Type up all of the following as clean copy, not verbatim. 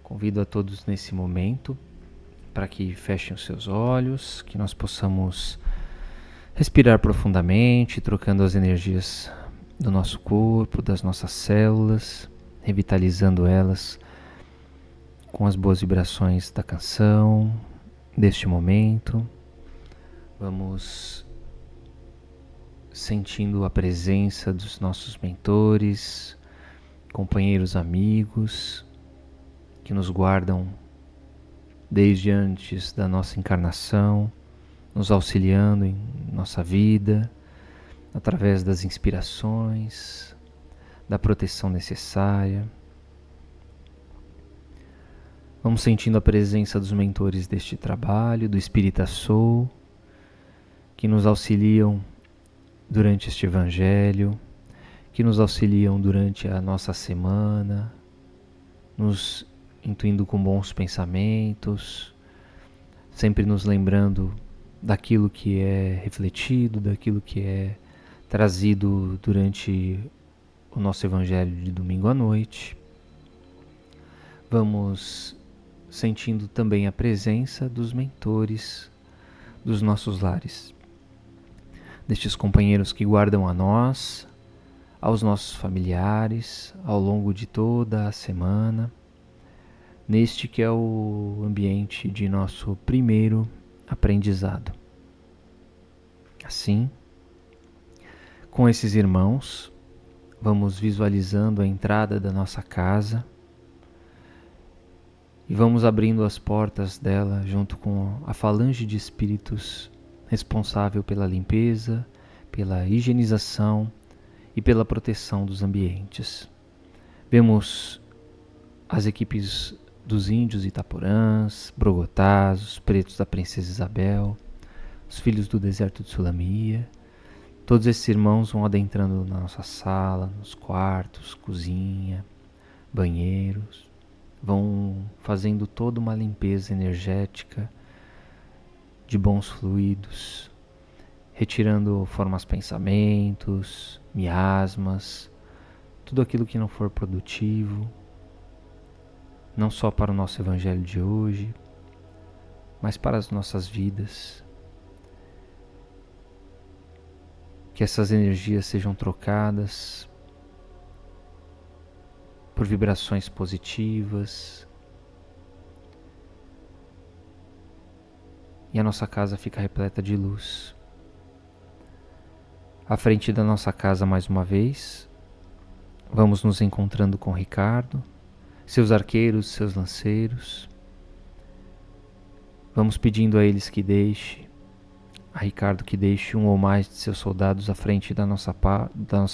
Convido a todos nesse momento para que fechem os seus olhos, que nós possamos respirar profundamente, trocando as energias do nosso corpo, das nossas células, revitalizando elas com as boas vibrações da canção, deste momento. Vamos sentindo a presença dos nossos mentores, companheiros, amigos, que nos guardam desde antes da nossa encarnação, nos auxiliando em nossa vida, através das inspirações, da proteção necessária. Vamos sentindo a presença dos mentores deste trabalho, do Espírita Soul, que nos auxiliam durante este Evangelho, que nos auxiliam durante a nossa semana, nos intuindo com bons pensamentos, sempre nos lembrando daquilo que é refletido, daquilo que é trazido durante o nosso Evangelho de domingo à noite. Vamos sentindo também a presença dos mentores dos nossos lares, destes companheiros que guardam a nós, aos nossos familiares, ao longo de toda a semana, neste que é o ambiente de nosso primeiro aprendizado. Assim, com esses irmãos, vamos visualizando a entrada da nossa casa e vamos abrindo as portas dela junto com a falange de espíritos responsável pela limpeza, pela higienização e pela proteção dos ambientes. Vemos as equipes dos índios Itaporãs, Brogotás, os pretos da Princesa Isabel, os filhos do deserto de Sulamia. Todos esses irmãos vão adentrando na nossa sala, nos quartos, cozinha, banheiros, vão fazendo toda uma limpeza energética de bons fluidos, retirando formas pensamentos, miasmas, tudo aquilo que não for produtivo, não só para o nosso Evangelho de hoje, mas para as nossas vidas. Que essas energias sejam trocadas por vibrações positivas e a nossa casa fica repleta de luz. À frente da nossa casa, mais uma vez, vamos nos encontrando com Ricardo, seus arqueiros, seus lanceiros. Vamos pedindo a eles que a Ricardo que deixe um ou mais de seus soldados à frente da nossa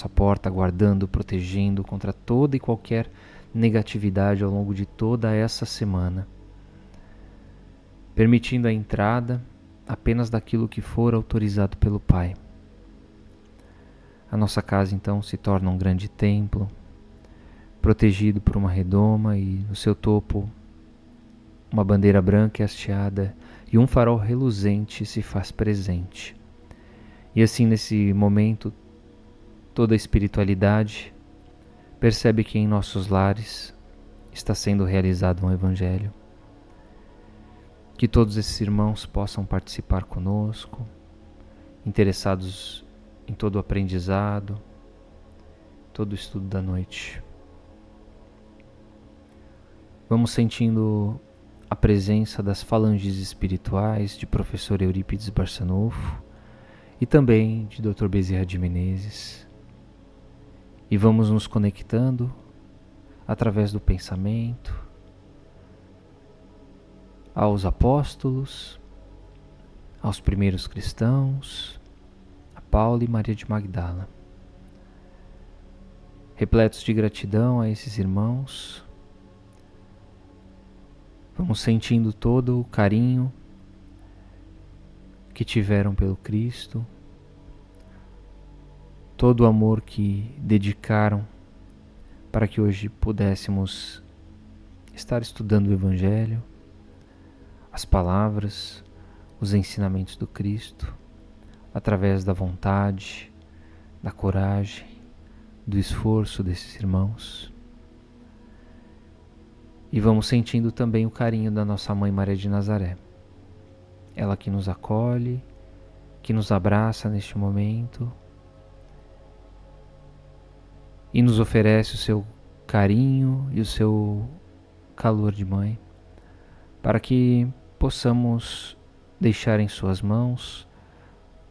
porta, guardando, protegendo contra toda e qualquer negatividade ao longo de toda essa semana, permitindo a entrada apenas daquilo que for autorizado pelo Pai. A nossa casa então se torna um grande templo, protegido por uma redoma e no seu topo uma bandeira branca e hasteada e um farol reluzente se faz presente. E assim, nesse momento, toda a espiritualidade percebe que em nossos lares está sendo realizado um Evangelho. Que todos esses irmãos possam participar conosco, interessados em todo o aprendizado, todo o estudo da noite. Vamos sentindo a presença das falanges espirituais de professor Eurípides Barçanufo e também de Dr. Bezerra de Menezes. E vamos nos conectando através do pensamento aos apóstolos, aos primeiros cristãos, a Paulo e Maria de Magdala. Repletos de gratidão a esses irmãos, vamos sentindo todo o carinho que tiveram pelo Cristo, todo o amor que dedicaram para que hoje pudéssemos estar estudando o Evangelho, as palavras, os ensinamentos do Cristo, através da vontade, da coragem, do esforço desses irmãos. E vamos sentindo também o carinho da nossa Mãe Maria de Nazaré. Ela que nos acolhe, que nos abraça neste momento e nos oferece o seu carinho e o seu calor de mãe, para que possamos deixar em suas mãos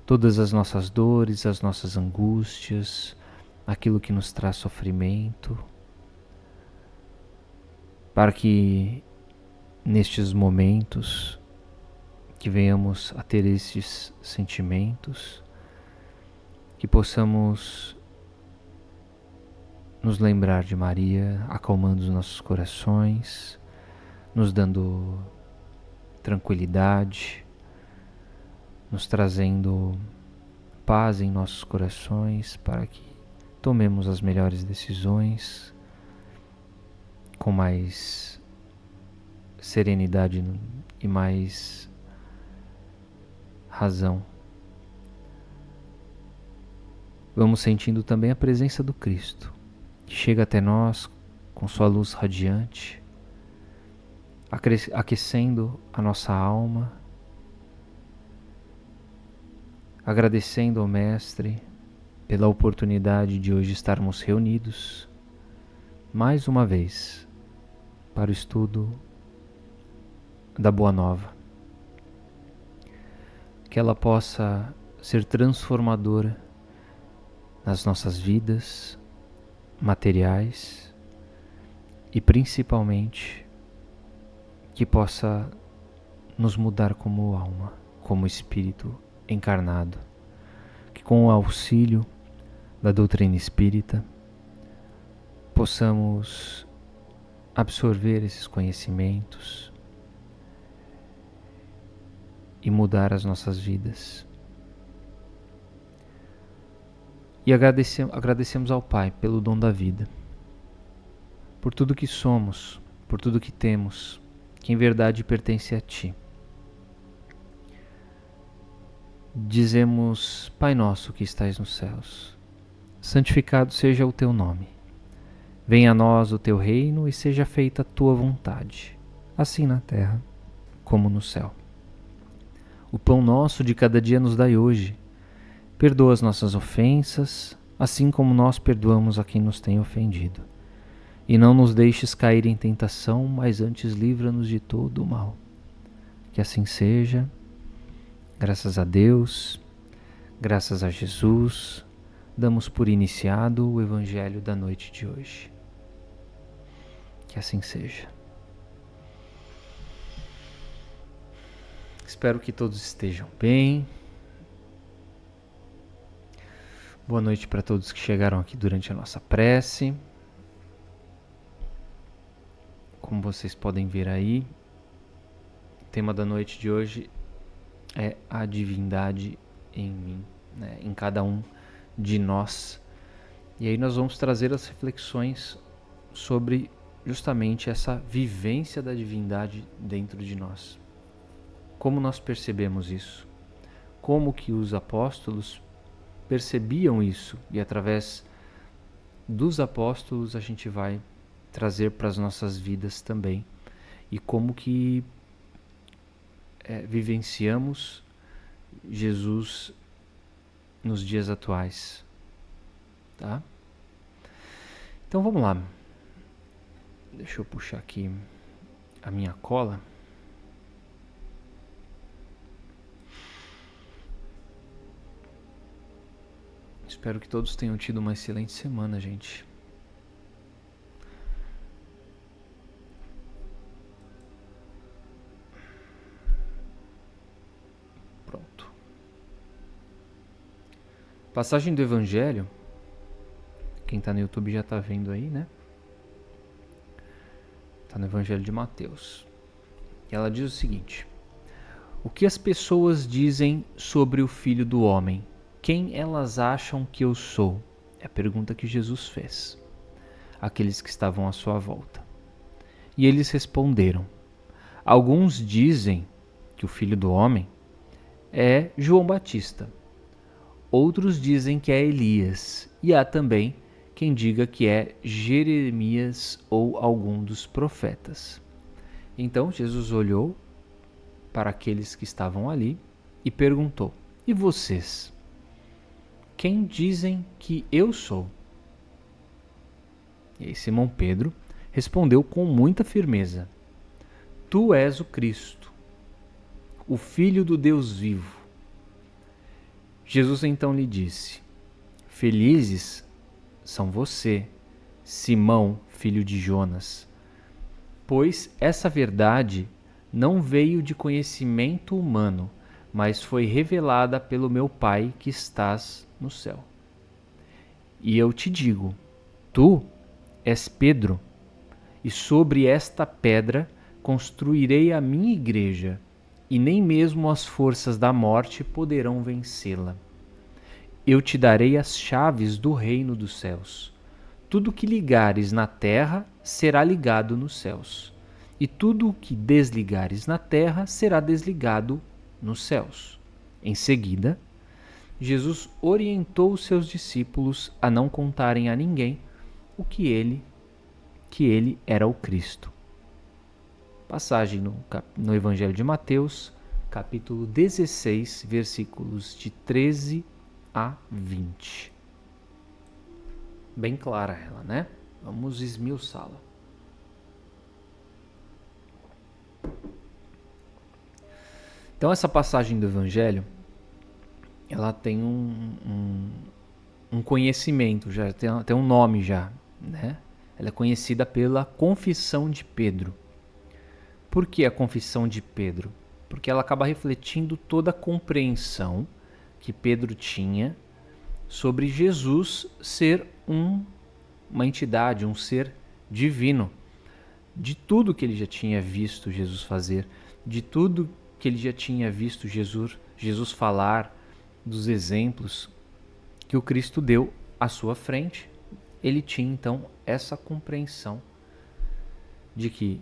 todas as nossas dores, as nossas angústias, aquilo que nos traz sofrimento, para que nestes momentos que venhamos a ter estes sentimentos, que possamos nos lembrar de Maria, acalmando os nossos corações, nos dando tranquilidade, nos trazendo paz em nossos corações, para que tomemos as melhores decisões com mais serenidade e mais razão. Vamos sentindo também a presença do Cristo, que chega até nós com sua luz radiante, aquecendo a nossa alma, agradecendo ao Mestre pela oportunidade de hoje estarmos reunidos mais uma vez para o estudo da Boa Nova. Que ela possa ser transformadora nas nossas vidas materiais e principalmente que possa nos mudar como alma, como espírito encarnado, que com o auxílio da doutrina espírita possamos absorver esses conhecimentos e mudar as nossas vidas. E agradecemos ao Pai pelo dom da vida, por tudo que somos, por tudo que temos, que em verdade pertence a Ti. Dizemos: Pai nosso que estais nos céus, santificado seja o Teu nome. Venha a nós o Teu reino e seja feita a Tua vontade, assim na terra como no céu. O pão nosso de cada dia nos dai hoje. Perdoa as nossas ofensas, assim como nós perdoamos a quem nos tem ofendido. E não nos deixes cair em tentação, mas antes livra-nos de todo o mal. Que assim seja. Graças a Deus, graças a Jesus, damos por iniciado o Evangelho da noite de hoje. Que assim seja. Espero que todos estejam bem. Boa noite para todos que chegaram aqui durante a nossa prece. Como vocês podem ver aí, o tema da noite de hoje é a divindade em mim, né? Em cada um de nós. E aí nós vamos trazer as reflexões sobre justamente essa vivência da divindade dentro de nós. Como nós percebemos isso? Como que os apóstolos percebiam isso? E através dos apóstolos a gente vai trazer para as nossas vidas também. E como que vivenciamos Jesus nos dias atuais. Tá? Então vamos lá. Deixa eu puxar aqui a minha cola. Espero que todos tenham tido uma excelente semana, gente. Pronto. Passagem do Evangelho. Quem está no YouTube já está vendo aí, né? Está no Evangelho de Mateus. E ela diz o seguinte: o que as pessoas dizem sobre o Filho do Homem? Quem elas acham que eu sou? É a pergunta que Jesus fez àqueles que estavam à sua volta. E eles responderam: alguns dizem que o Filho do Homem é João Batista. Outros dizem que é Elias. E há também quem diga que é Jeremias ou algum dos profetas. Então Jesus olhou para aqueles que estavam ali e perguntou: E vocês? Quem dizem que eu sou? E aí Simão Pedro respondeu com muita firmeza: Tu és o Cristo, o Filho do Deus vivo. Jesus então lhe disse: Felizes são você, Simão, filho de Jonas, pois essa verdade não veio de conhecimento humano, mas foi revelada pelo meu Pai que estás no céu. E eu te digo, tu és Pedro, e sobre esta pedra construirei a minha igreja, e nem mesmo as forças da morte poderão vencê-la. Eu te darei as chaves do reino dos céus. Tudo que ligares na terra será ligado nos céus, e tudo o que desligares na terra será desligado nos céus. Em seguida, Jesus orientou os seus discípulos a não contarem a ninguém que ele era o Cristo. Passagem no Evangelho de Mateus, capítulo 16, versículos de 13 a 20. Bem clara ela, né? Vamos esmiuçá-la. Então essa passagem do Evangelho, ela tem um conhecimento, já tem um nome já, né? Ela é conhecida pela Confissão de Pedro. Por que a Confissão de Pedro? Porque ela acaba refletindo toda a compreensão que Pedro tinha sobre Jesus ser uma entidade, um ser divino. De tudo que ele já tinha visto Jesus fazer, de tudo que ele já tinha visto Jesus falar, dos exemplos que o Cristo deu à sua frente, ele tinha então essa compreensão de que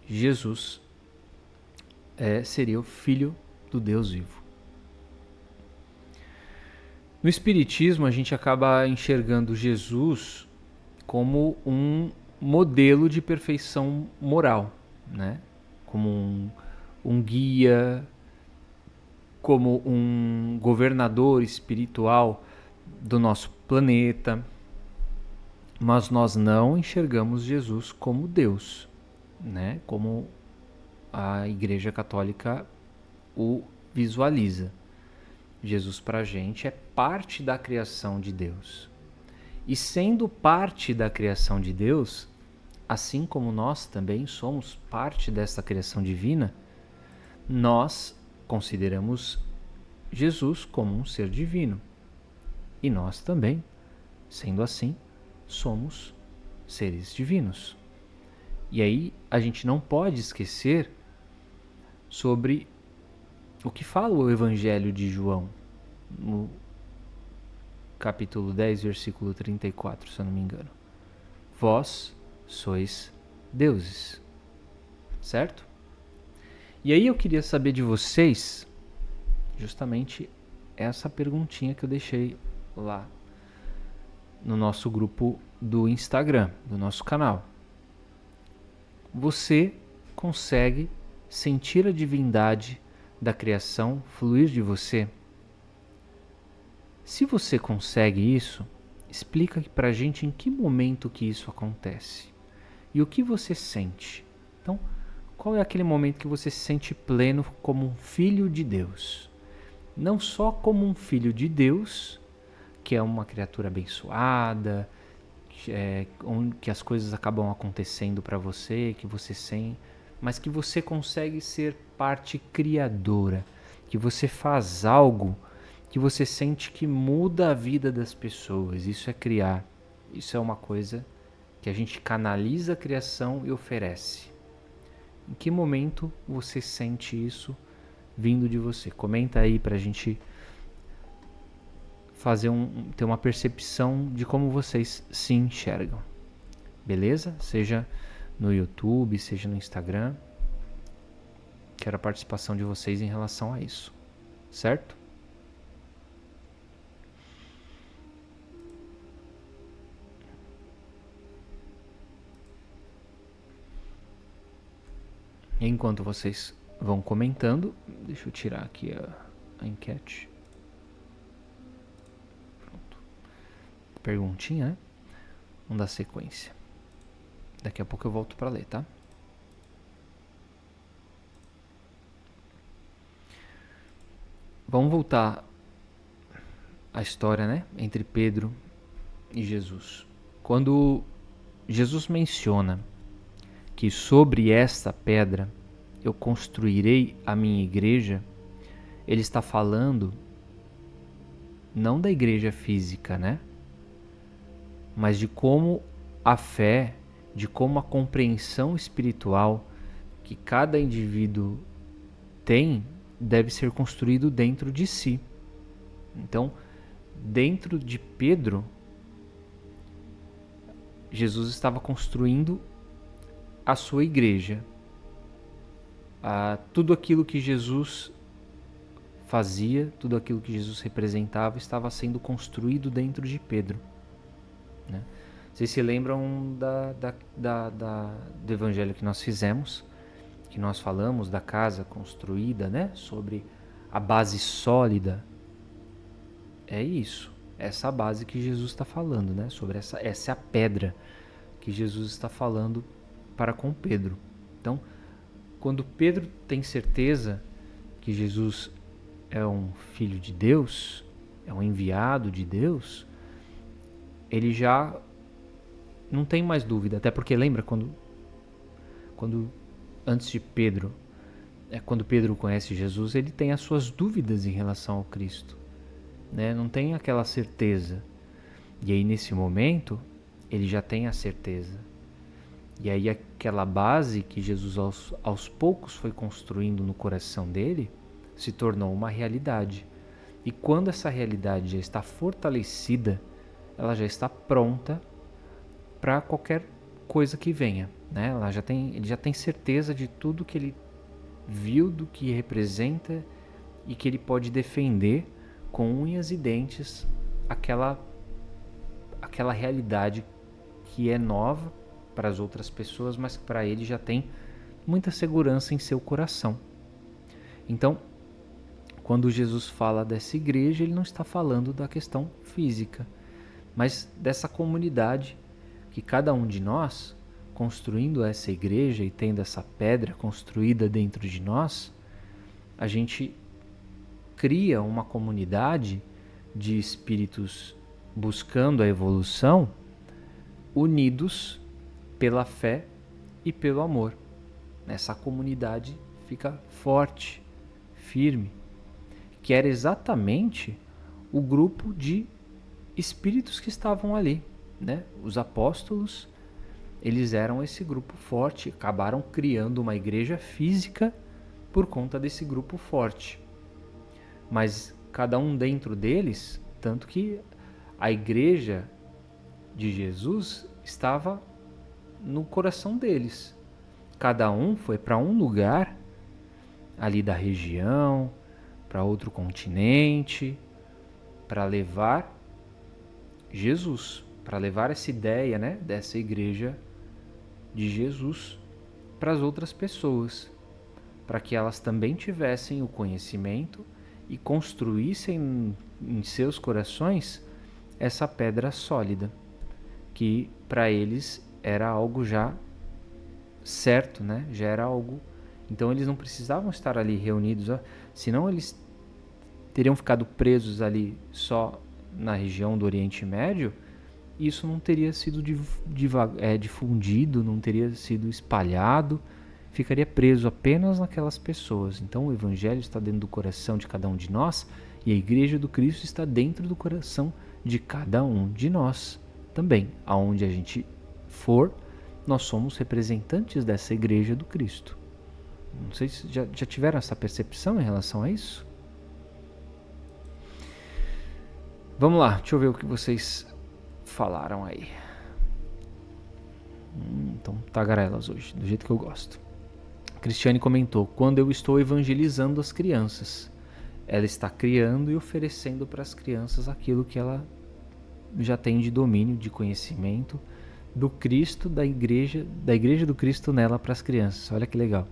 Jesus seria o Filho do Deus vivo. No Espiritismo, a gente acaba enxergando Jesus como um modelo de perfeição moral, né? Como um guia, como um governador espiritual do nosso planeta, mas nós não enxergamos Jesus como Deus, né? Como a Igreja Católica o visualiza. Jesus para a gente é parte da criação de Deus. E sendo parte da criação de Deus, assim como nós também somos parte dessa criação divina, nós consideramos Jesus como um ser divino. E nós também, sendo assim, somos seres divinos. E aí a gente não pode esquecer sobre o que fala o Evangelho de João, no capítulo 10, versículo 34, se eu não me engano. Vós sois deuses, certo? E aí eu queria saber de vocês justamente essa perguntinha que eu deixei lá no nosso grupo do Instagram, do nosso canal. Você consegue sentir a divindade da criação fluir de você? Se você consegue isso, explica pra gente em que momento que isso acontece e o que você sente. Então, qual é aquele momento que você se sente pleno como um filho de Deus? Não só como um filho de Deus, que é uma criatura abençoada, que as coisas acabam acontecendo para você, que você sente, mas que você consegue ser parte criadora, que você faz algo que você sente que muda a vida das pessoas. Isso é criar. Isso é uma coisa que a gente canaliza a criação e oferece. Em que momento você sente isso vindo de você? Comenta aí pra gente ter uma percepção de como vocês se enxergam. Beleza? Seja no YouTube, seja no Instagram. Quero a participação de vocês em relação a isso. Certo? Enquanto vocês vão comentando, deixa eu tirar aqui a enquete. Pronto. Perguntinha, né? Vamos dar sequência. Daqui a pouco eu volto para ler, tá? Vamos voltar à história, né? Entre Pedro e Jesus. Quando Jesus menciona que sobre esta pedra eu construirei a minha igreja, ele está falando não da igreja física, né? Mas de como a fé, de como a compreensão espiritual que cada indivíduo tem deve ser construído dentro de si. Então, dentro de Pedro, Jesus estava construindo a sua igreja. Tudo aquilo que Jesus fazia, tudo aquilo que Jesus representava estava sendo construído dentro de Pedro, né? Vocês se lembram do evangelho que nós fizemos, que nós falamos da casa construída, né? Sobre a base sólida. É isso, essa base que Jesus está falando, né? Sobre essa é a pedra que Jesus está falando para com Pedro. Então, quando Pedro tem certeza que Jesus é um filho de Deus, é um enviado de Deus, ele já não tem mais dúvida. Até porque lembra quando antes de Pedro, quando Pedro conhece Jesus, ele tem as suas dúvidas em relação ao Cristo, né? Não tem aquela certeza. E aí nesse momento ele já tem a certeza. E aí aquela base que Jesus aos poucos foi construindo no coração dele se tornou uma realidade. E quando essa realidade já está fortalecida, ela já está pronta para qualquer coisa que venha, né? Ele já tem certeza de tudo que ele viu, do que representa e que ele pode defender com unhas e dentes aquela realidade que é nova para as outras pessoas, mas que para ele já tem muita segurança em seu coração. Então, quando Jesus fala dessa igreja, ele não está falando da questão física, mas dessa comunidade que cada um de nós, construindo essa igreja e tendo essa pedra construída dentro de nós, a gente cria uma comunidade de espíritos buscando a evolução, unidos pela fé e pelo amor. Essa comunidade fica forte, firme, que era exatamente o grupo de espíritos que estavam ali, né? Os apóstolos, eles eram esse grupo forte, acabaram criando uma igreja física por conta desse grupo forte. Mas cada um dentro deles, tanto que a igreja de Jesus estava no coração deles. Cada um foi para um lugar ali da região, para outro continente, para levar Jesus, para levar essa ideia, né, dessa igreja de Jesus para as outras pessoas, para que elas também tivessem o conhecimento e construíssem em seus corações essa pedra sólida, que para eles era algo já certo, né? Já era algo. Então eles não precisavam estar ali reunidos, senão eles teriam ficado presos ali só na região do Oriente Médio. Isso não teria sido difundido, não teria sido espalhado, ficaria preso apenas naquelas pessoas. Então o Evangelho está dentro do coração de cada um de nós e a Igreja do Cristo está dentro do coração de cada um de nós também. Aonde a gente for, nós somos representantes dessa Igreja do Cristo. Não sei se já tiveram essa percepção em relação a isso? Vamos lá, deixa eu ver o que vocês falaram aí. Então, tagarelas hoje, do jeito que eu gosto. Cristiane comentou: quando eu estou evangelizando as crianças, ela está criando e oferecendo para as crianças aquilo que ela já tem de domínio, de conhecimento do Cristo, da igreja do Cristo nela para as crianças. Olha que legal.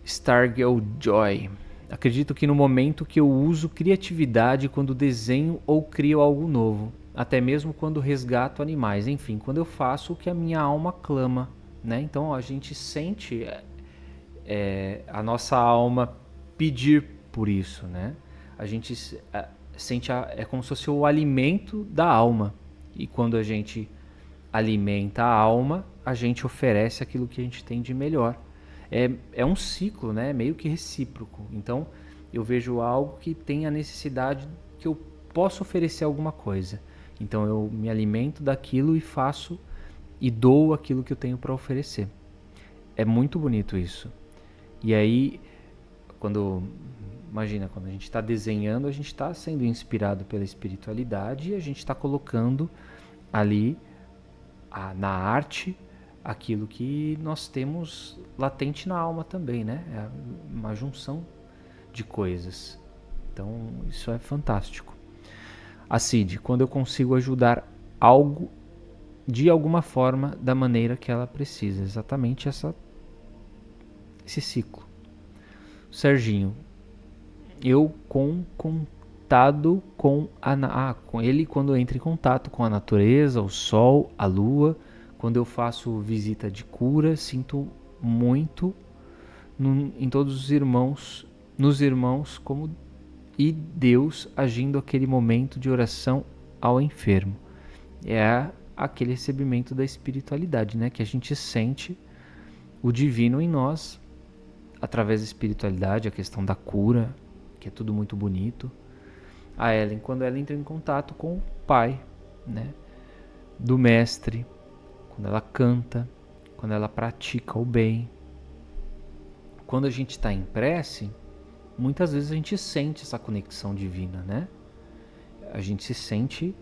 Stargirl Joy. Acredito que no momento que eu uso criatividade quando desenho ou crio algo novo, até mesmo quando resgato animais, enfim, quando eu faço o que a minha alma clama, né? Então a gente sente a nossa alma pedir por isso, né? A gente sente é como se fosse o alimento da alma, e quando a gente alimenta a alma, a gente oferece aquilo que a gente tem de melhor. É um ciclo, né? Meio que recíproco. Então, eu vejo algo que tem a necessidade que eu posso oferecer alguma coisa. Então, eu me alimento daquilo e faço e dou aquilo que eu tenho para oferecer. É muito bonito isso. E aí, imagina, quando a gente está desenhando, a gente está sendo inspirado pela espiritualidade e a gente está colocando ali na arte aquilo que nós temos latente na alma também, né? É uma junção de coisas. Então, isso é fantástico. A Cid, quando eu consigo ajudar algo de alguma forma, da maneira que ela precisa. Exatamente esse ciclo. Serginho, eu contato com com ele quando eu entro em contato com a natureza, o sol, a lua. Quando eu faço visita de cura, sinto muito em todos os irmãos, nos irmãos, como e Deus agindo aquele momento de oração ao enfermo. É aquele recebimento da espiritualidade, né? Que a gente sente o divino em nós através da espiritualidade, a questão da cura, que é tudo muito bonito. A Ellen, quando ela entra em contato com o Pai, né? Do Mestre, quando ela canta, quando ela pratica o bem. Quando a gente está em prece, muitas vezes a gente sente essa conexão divina, né? A gente se sente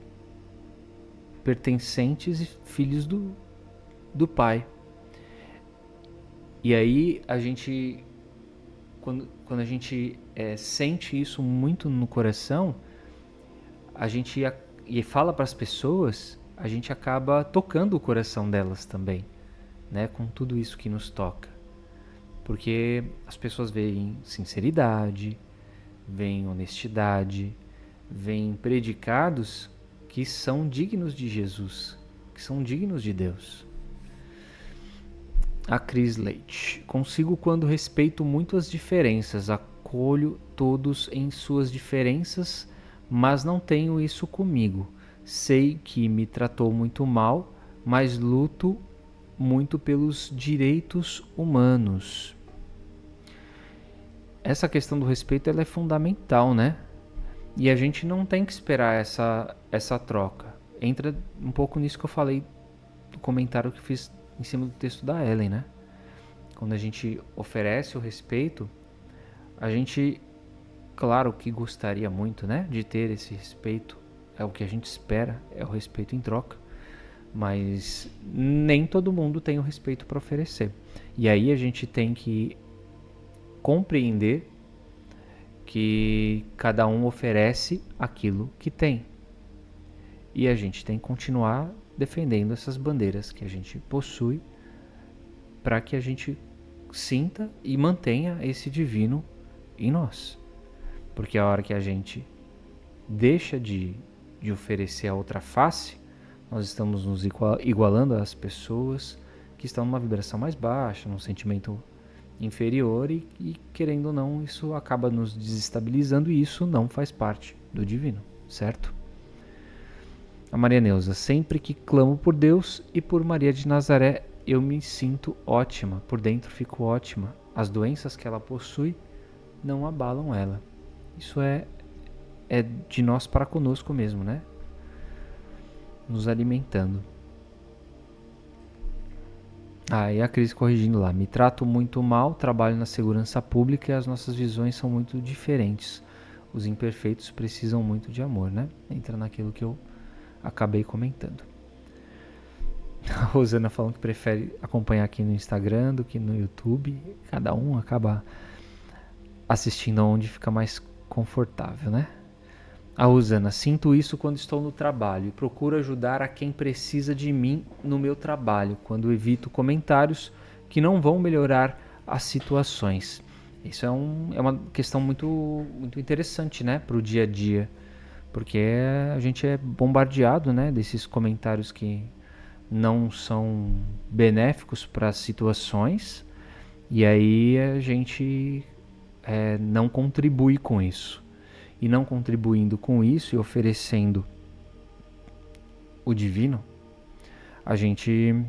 pertencentes e filhos do Pai. E aí a gente, quando a gente sente isso muito no coração, a gente e fala para as pessoas, a gente acaba tocando o coração delas também, né? Com tudo isso que nos toca. Porque as pessoas veem sinceridade, veem honestidade, veem predicados que são dignos de Jesus, que são dignos de Deus. A Cris Leite. Consigo quando respeito muito as diferenças, acolho todos em suas diferenças, mas não tenho isso comigo. Sei que me tratou muito mal, mas luto muito pelos direitos humanos. Essa questão do respeito ela é fundamental, né? E a gente não tem que esperar essa troca. Entra um pouco nisso que eu falei do comentário que fiz em cima do texto da Ellen, né? Quando a gente oferece o respeito, a gente, claro que gostaria muito, né? De ter esse respeito. É o que a gente espera, é o respeito em troca. Mas nem todo mundo tem o respeito para oferecer. E aí a gente tem que compreender que cada um oferece aquilo que tem. E a gente tem que continuar defendendo essas bandeiras que a gente possui para que a gente sinta e mantenha esse divino em nós. Porque a hora que a gente deixa de oferecer a outra face, nós estamos nos igualando às pessoas que estão numa vibração mais baixa, num sentimento inferior e querendo ou não, isso acaba nos desestabilizando e isso não faz parte do divino, certo? A Maria Neuza, sempre que clamo por Deus e por Maria de Nazaré, eu me sinto ótima, por dentro fico ótima. As doenças que ela possui não abalam ela. Isso é de nós para conosco mesmo, né? Nos alimentando. E a Cris corrigindo lá. Me trato muito mal, trabalho na segurança pública e as nossas visões são muito diferentes. Os imperfeitos precisam muito de amor, né? Entra naquilo que eu acabei comentando. A Rosana falando que prefere acompanhar aqui no Instagram do que no YouTube. Cada um acaba assistindo onde fica mais confortável, né? A Rosana, sinto isso quando estou no trabalho e procuro ajudar a quem precisa de mim no meu trabalho, quando evito comentários que não vão melhorar as situações. Isso é uma questão muito interessante, né, para o dia a dia, porque a gente é bombardeado, né, desses comentários que não são benéficos para as situações, e aí a gente não contribui com isso. E não contribuindo com isso e oferecendo o divino, a gente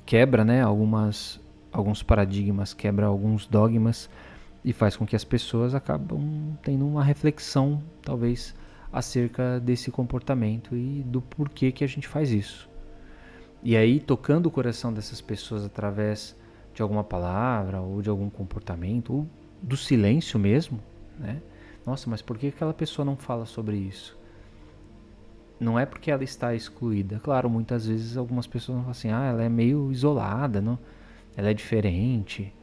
quebra, né, alguns paradigmas, quebra alguns dogmas e faz com que as pessoas acabam tendo uma reflexão, talvez, acerca desse comportamento e do porquê que a gente faz isso. E aí, tocando o coração dessas pessoas através de alguma palavra ou de algum comportamento, ou do silêncio mesmo, né? Nossa, mas por que aquela pessoa não fala sobre isso? Não é porque ela está excluída. Claro, muitas vezes algumas pessoas falam assim, ela é meio isolada, não? Ela é diferente.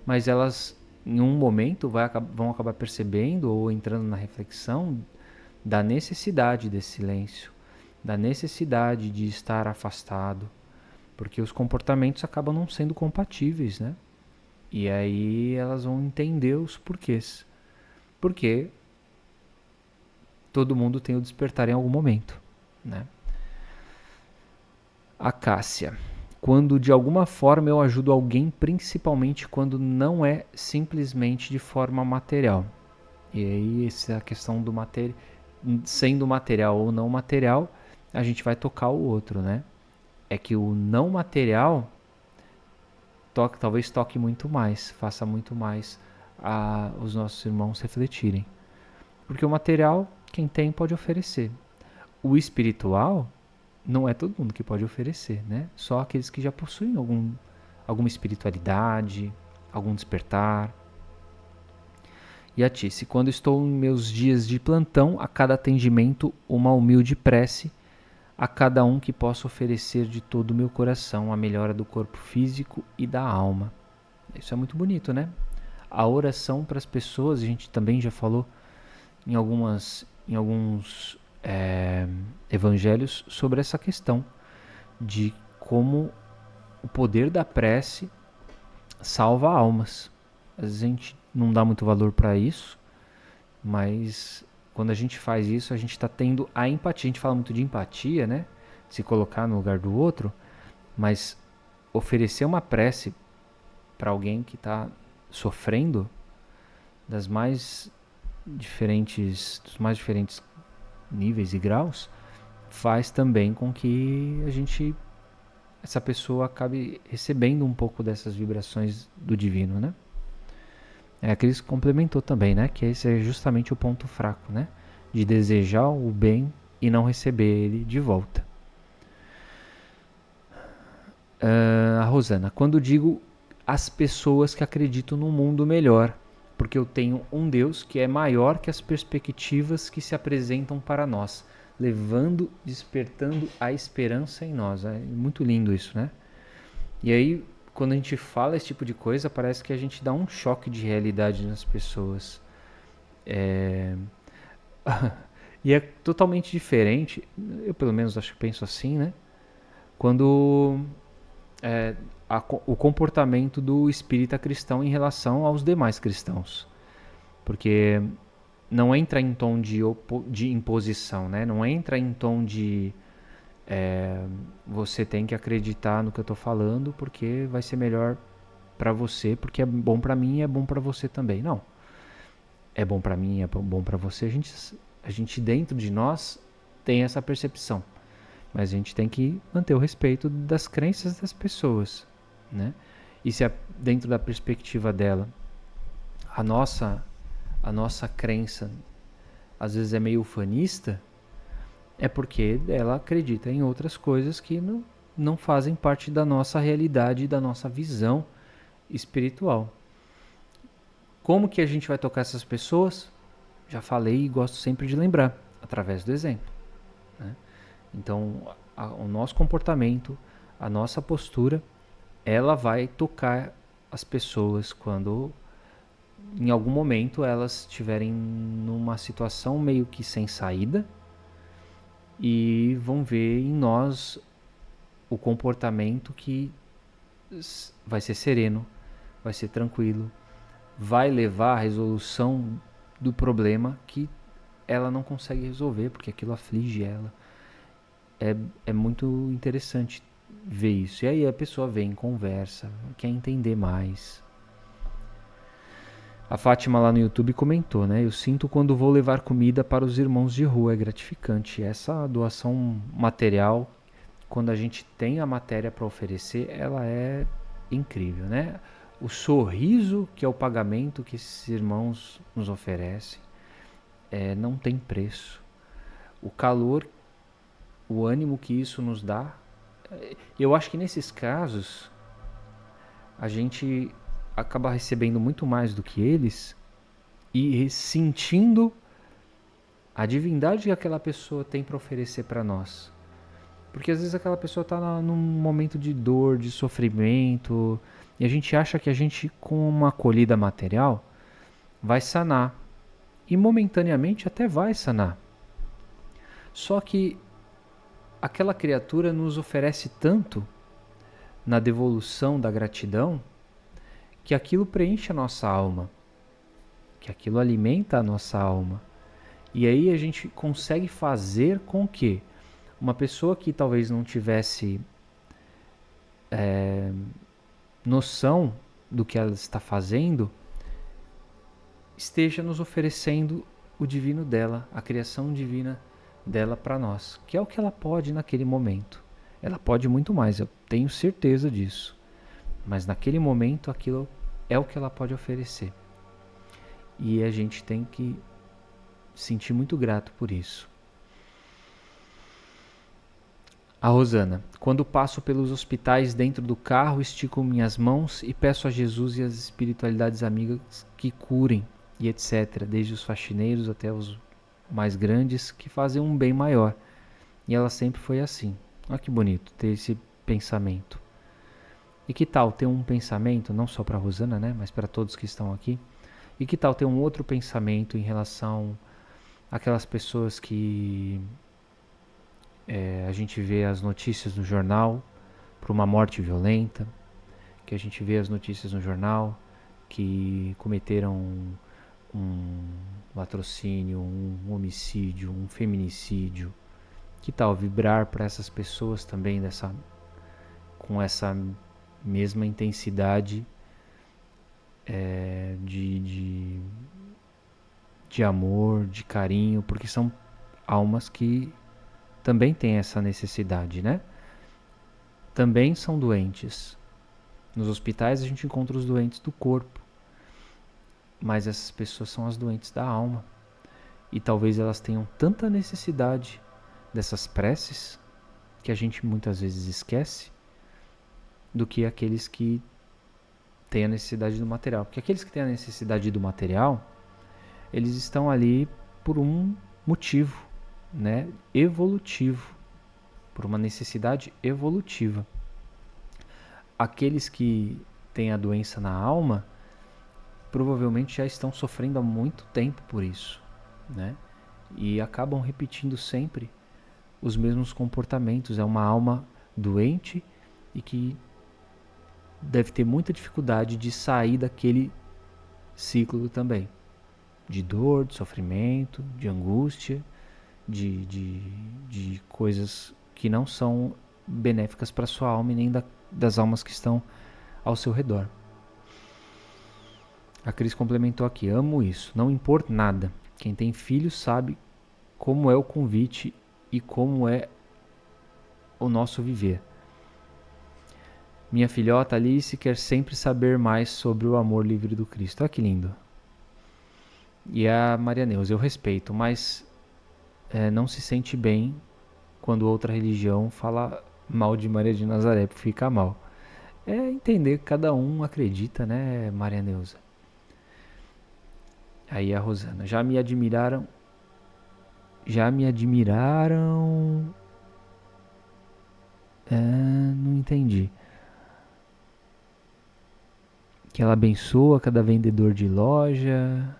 Mas elas, em um momento, vão acabar percebendo ou entrando na reflexão da necessidade desse silêncio, da necessidade de estar afastado, porque os comportamentos acabam não sendo compatíveis, né? E aí elas vão entender os porquês. Porque todo mundo tem o despertar em algum momento, né? A Cássia. Quando de alguma forma eu ajudo alguém, principalmente quando não é simplesmente de forma material. E aí essa questão do material, sendo material ou não material, a gente vai tocar o outro, né? É que o não material talvez toque muito mais, faça muito mais os nossos irmãos refletirem. Porque o material, quem tem pode oferecer. O espiritual, não é todo mundo que pode oferecer, né? Só aqueles que já possuem alguma espiritualidade, algum despertar. E a Tice, quando estou em meus dias de plantão, a cada atendimento, uma humilde prece a cada um que possa oferecer de todo o meu coração a melhora do corpo físico e da alma. Isso é muito bonito, né? A oração para as pessoas, a gente também já falou em alguns evangelhos sobre essa questão de como o poder da prece salva almas. Às vezes a gente não dá muito valor para isso, mas quando a gente faz isso, a gente está tendo a empatia. A gente fala muito de empatia, né? Se colocar no lugar do outro, mas oferecer uma prece para alguém que está sofrendo dos mais diferentes níveis e graus, faz também com que essa pessoa acabe recebendo um pouco dessas vibrações do divino, né? A Cris complementou também, né? Que esse é justamente o ponto fraco, né? De desejar o bem e não receber ele de volta. A Rosana, quando digo as pessoas que acreditam num mundo melhor, porque eu tenho um Deus que é maior que as perspectivas que se apresentam para nós, despertando a esperança em nós. É muito lindo isso, né? E aí, quando a gente fala esse tipo de coisa, parece que a gente dá um choque de realidade nas pessoas. E é totalmente diferente, eu pelo menos acho que penso assim, né? Quando o comportamento do espírita cristão em relação aos demais cristãos. Porque não entra em tom de imposição, né? Não entra em tom de você tem que acreditar no que eu estou falando porque vai ser melhor para você, porque é bom para mim e é bom para você também. Não. É bom para mim, é bom para você. A gente dentro de nós tem essa percepção. Mas a gente tem que manter o respeito das crenças das pessoas, né? E se dentro da perspectiva dela, a nossa crença às vezes é meio ufanista, é porque ela acredita em outras coisas que não fazem parte da nossa realidade, da nossa visão espiritual. Como que a gente vai tocar essas pessoas? Já falei e gosto sempre de lembrar, através do exemplo, né? Então, o nosso comportamento, a nossa postura, ela vai tocar as pessoas quando em algum momento elas estiverem numa situação meio que sem saída e vão ver em nós o comportamento que vai ser sereno, vai ser tranquilo, vai levar à resolução do problema que ela não consegue resolver, porque aquilo aflige ela. É muito interessante ver isso. E aí a pessoa vem, conversa, quer entender mais. A Fátima lá no YouTube comentou, né? Eu sinto quando vou levar comida para os irmãos de rua, é gratificante. Essa doação material, quando a gente tem a matéria para oferecer, ela é incrível, né? O sorriso que é o pagamento que esses irmãos nos oferecem, não tem preço. O calor, o ânimo que isso nos dá, eu acho que nesses casos a gente acaba recebendo muito mais do que eles e sentindo a divindade que aquela pessoa tem para oferecer para nós. Porque às vezes aquela pessoa está num momento de dor, de sofrimento, e a gente acha que a gente, com uma acolhida material, vai sanar. E momentaneamente até vai sanar. Só que aquela criatura nos oferece tanto na devolução da gratidão que aquilo preenche a nossa alma, que aquilo alimenta a nossa alma. E aí a gente consegue fazer com que uma pessoa que talvez não tivesse noção do que ela está fazendo esteja nos oferecendo o divino dela, a criação divina dela para nós, que é o que ela pode naquele momento. Ela pode muito mais, eu tenho certeza disso. Mas naquele momento aquilo é o que ela pode oferecer. E a gente tem que sentir muito grato por isso. A Rosana: quando passo pelos hospitais dentro do carro, estico minhas mãos e peço a Jesus e as espiritualidades amigas que curem e etc., desde os faxineiros até os mais grandes, que fazem um bem maior. E ela sempre foi assim. Olha que bonito ter esse pensamento. E que tal ter um pensamento, não só para a Rosana, né, mas para todos que estão aqui, e que tal ter um outro pensamento em relação àquelas pessoas que a gente vê as notícias no jornal por uma morte violenta, que a gente vê as notícias no jornal que cometeram um latrocínio, um homicídio, um feminicídio. Que tal vibrar para essas pessoas também com essa mesma intensidade de amor, de carinho, porque são almas que também têm essa necessidade, né? Também são doentes. Nos hospitais a gente encontra os doentes do corpo, mas essas pessoas são as doentes da alma. E talvez elas tenham tanta necessidade dessas preces que a gente muitas vezes esquece do que aqueles que têm a necessidade do material. Porque aqueles que têm a necessidade do material, eles estão ali por um motivo, né, evolutivo, por uma necessidade evolutiva. Aqueles que têm a doença na alma provavelmente já estão sofrendo há muito tempo por isso, né? E acabam repetindo sempre os mesmos comportamentos. É uma alma doente e que deve ter muita dificuldade de sair daquele ciclo também, de dor, de sofrimento, de angústia, de coisas que não são benéficas para sua alma e nem das almas que estão ao seu redor. A Cris complementou aqui: amo isso, não impor nada. Quem tem filho sabe como é o convite e como é o nosso viver. Minha filhota Alice quer sempre saber mais sobre o amor livre do Cristo. Olha que lindo. E a Maria Neuza: eu respeito, mas não se sente bem quando outra religião fala mal de Maria de Nazaré, fica mal. É entender que cada um acredita, né, Maria Neuza? Aí a Rosana: já me admiraram. Não entendi. Que ela abençoa cada vendedor de loja.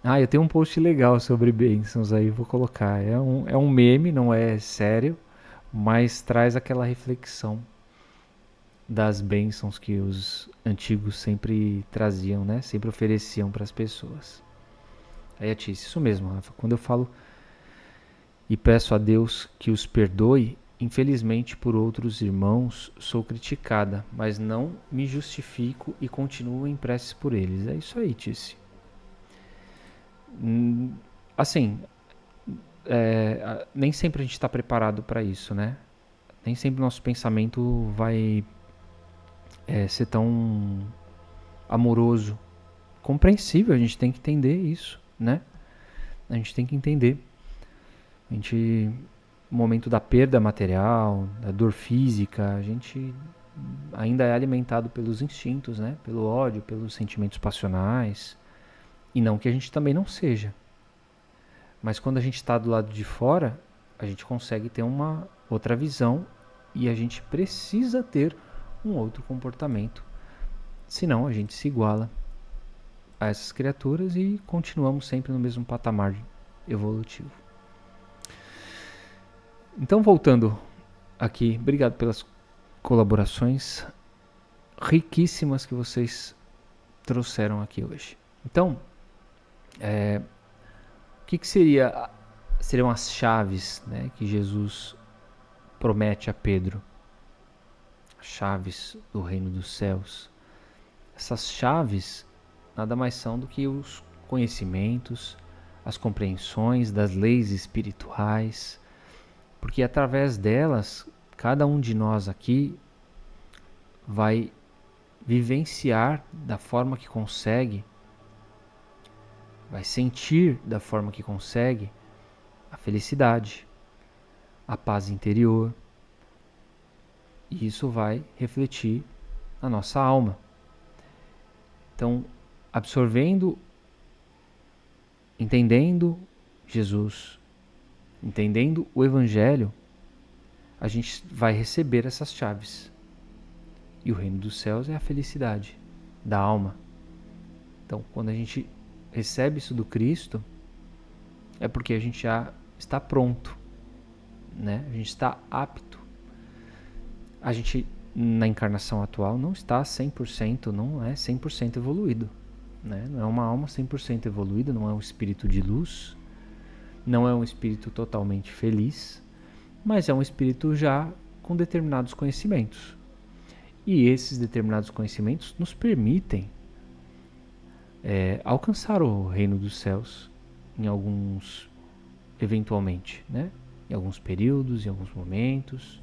Eu tenho um post legal sobre bênçãos aí, vou colocar. É um meme, não é sério, mas traz aquela reflexão das bênçãos que os antigos sempre traziam, né? Sempre ofereciam para as pessoas. Aí a Tícia, isso mesmo, Rafa. Quando eu falo e peço a Deus que os perdoe, infelizmente por outros irmãos sou criticada, mas não me justifico e continuo em preces por eles. É isso aí, Tícia. Assim, nem sempre a gente está preparado para isso, né? Nem sempre o nosso pensamento vai ser tão amoroso, compreensível. A gente tem que entender isso, né? A gente tem que entender. A gente, no momento da perda material, da dor física, a gente ainda é alimentado pelos instintos, né? Pelo ódio, pelos sentimentos passionais. E não que a gente também não seja. Mas quando a gente está do lado de fora, a gente consegue ter uma outra visão e a gente precisa ter um outro comportamento. Senão a gente se iguala a essas criaturas e continuamos sempre no mesmo patamar evolutivo. Então, voltando aqui, obrigado pelas colaborações riquíssimas que vocês trouxeram aqui hoje. Então, o que seriam as chaves, né, que Jesus promete a Pedro? As chaves do reino dos céus. Essas chaves nada mais são do que os conhecimentos, as compreensões das leis espirituais, porque através delas, cada um de nós aqui vai vivenciar da forma que consegue, vai sentir da forma que consegue a felicidade, a paz interior, e isso vai refletir na nossa alma. Então, absorvendo, entendendo Jesus, entendendo o Evangelho, a gente vai receber essas chaves. E o reino dos céus é a felicidade da alma. Então, quando a gente recebe isso do Cristo, é porque a gente já está pronto, né? A gente está apto. A gente, na encarnação atual, não está 100%, não é 100% evoluído, né? Não é uma alma 100% evoluída, não é um espírito de luz, não é um espírito totalmente feliz, mas é um espírito já com determinados conhecimentos. E esses determinados conhecimentos nos permitem alcançar o reino dos céus em alguns, eventualmente, né? Em alguns períodos, em alguns momentos.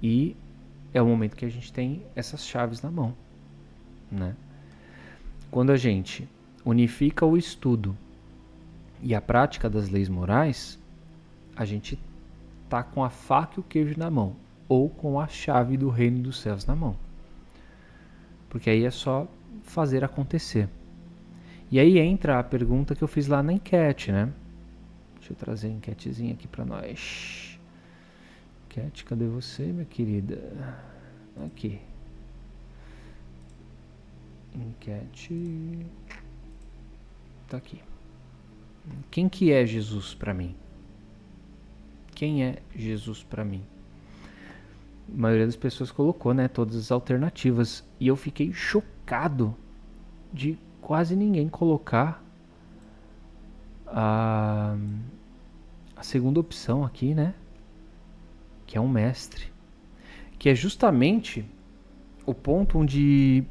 E é o momento que a gente tem essas chaves na mão, né? Quando a gente unifica o estudo e a prática das leis morais, a gente tá com a faca e o queijo na mão, ou com a chave do reino dos céus na mão. Porque aí é só fazer acontecer. E aí entra a pergunta que eu fiz lá na enquete, né? Deixa eu trazer a enquetezinha aqui para nós. Enquete, cadê você, minha querida? Aqui. Enquete. Tá aqui. Quem que é Jesus para mim? Quem é Jesus para mim? A maioria das pessoas colocou, né, todas as alternativas. E eu fiquei chocado de quase ninguém colocar a segunda opção aqui, né? Que é um mestre. Que é justamente o ponto onde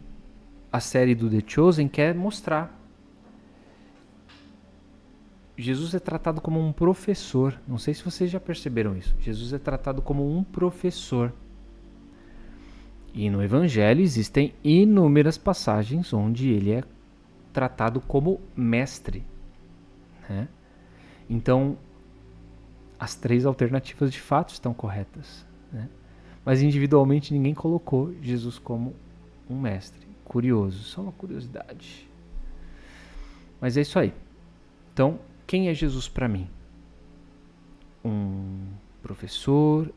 a série do The Chosen quer mostrar. Jesus é tratado como um professor. Não sei se vocês já perceberam isso. Jesus é tratado como um professor. E no Evangelho existem inúmeras passagens onde ele é tratado como mestre, né? Então, as três alternativas de fato estão corretas, né? Mas individualmente ninguém colocou Jesus como um mestre. Curioso, só uma curiosidade. Mas é isso aí. Então, quem é Jesus para mim? Um professor,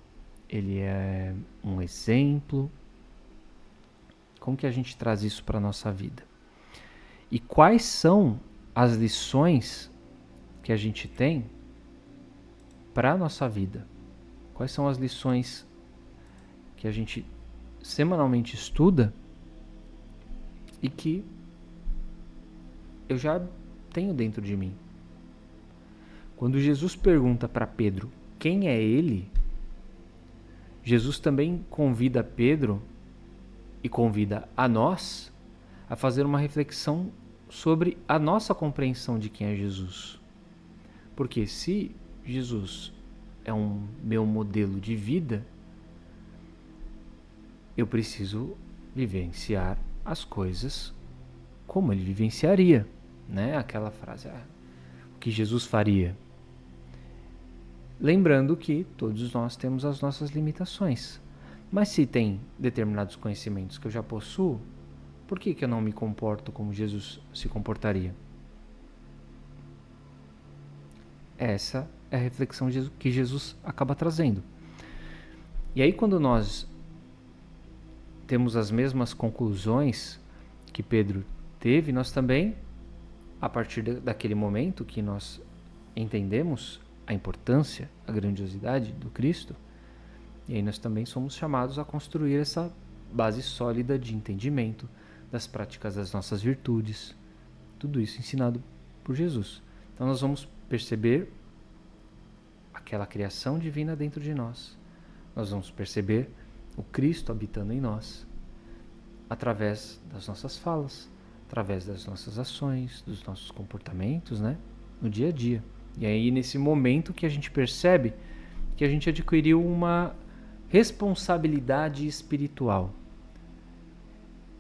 ele é um exemplo. Como que a gente traz isso para a nossa vida? E quais são as lições que a gente tem para a nossa vida? Quais são as lições que a gente semanalmente estuda e que eu já tenho dentro de mim. Quando Jesus pergunta para Pedro quem é ele, Jesus também convida Pedro e convida a nós a fazer uma reflexão sobre a nossa compreensão de quem é Jesus. Porque se Jesus é um meu modelo de vida, eu preciso vivenciar as coisas como ele vivenciaria, né? Aquela frase, o que Jesus faria. Lembrando que todos nós temos as nossas limitações. Mas se tem determinados conhecimentos que eu já possuo, por que eu não me comporto como Jesus se comportaria? Essa é a reflexão que Jesus acaba trazendo. E aí, quando nós temos as mesmas conclusões que Pedro teve, nós também, a partir daquele momento que nós entendemos a importância, a grandiosidade do Cristo, e aí nós também somos chamados a construir essa base sólida de entendimento das práticas das nossas virtudes, tudo isso ensinado por Jesus. Então nós vamos perceber aquela criação divina dentro de nós. Nós vamos perceber o Cristo habitando em nós, através das nossas falas, através das nossas ações, dos nossos comportamentos, né, no dia a dia. E aí, nesse momento que a gente percebe que a gente adquiriu uma responsabilidade espiritual.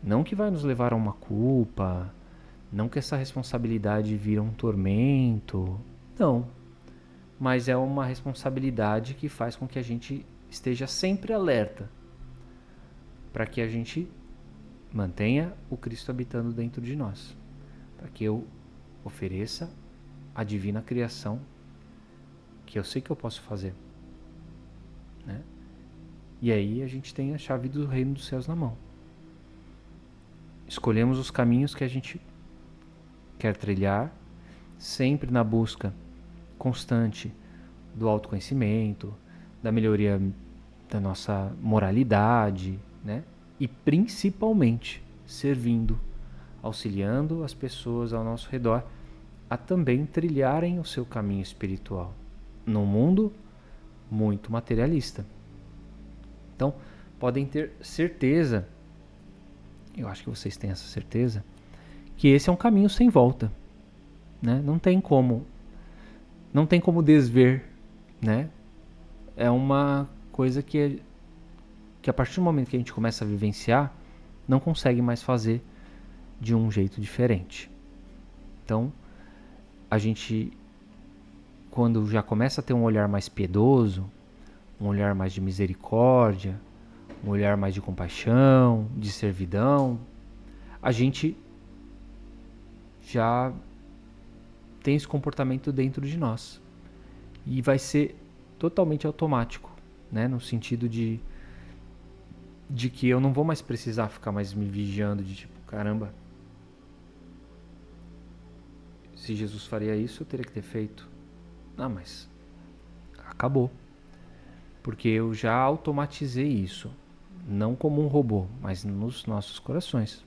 Não que vai nos levar a uma culpa, não que essa responsabilidade vira um tormento, não. Mas é uma responsabilidade que faz com que a gente esteja sempre alerta, para que a gente mantenha o Cristo habitando dentro de nós, para que eu ofereça a divina criação que eu sei que eu posso fazer, né? E aí a gente tem a chave do reino dos céus na mão. Escolhemos os caminhos que a gente quer trilhar, sempre na busca constante do autoconhecimento, da melhoria da nossa moralidade, né? E principalmente servindo, auxiliando as pessoas ao nosso redor a também trilharem o seu caminho espiritual num mundo muito materialista. Então, podem ter certeza, eu acho que vocês têm essa certeza, que esse é um caminho sem volta, né? Não tem como desver, né? É uma coisa que a partir do momento que a gente começa a vivenciar, não consegue mais fazer de um jeito diferente. Então, a gente, quando já começa a ter um olhar mais piedoso, um olhar mais de misericórdia, um olhar mais de compaixão, de servidão, a gente já tem esse comportamento dentro de nós. E vai ser totalmente automático, né? No sentido de que eu não vou mais precisar ficar mais me vigiando de tipo, caramba, se Jesus faria isso, eu teria que ter feito. Não, mas acabou. Porque eu já automatizei isso. Não como um robô, mas nos nossos corações.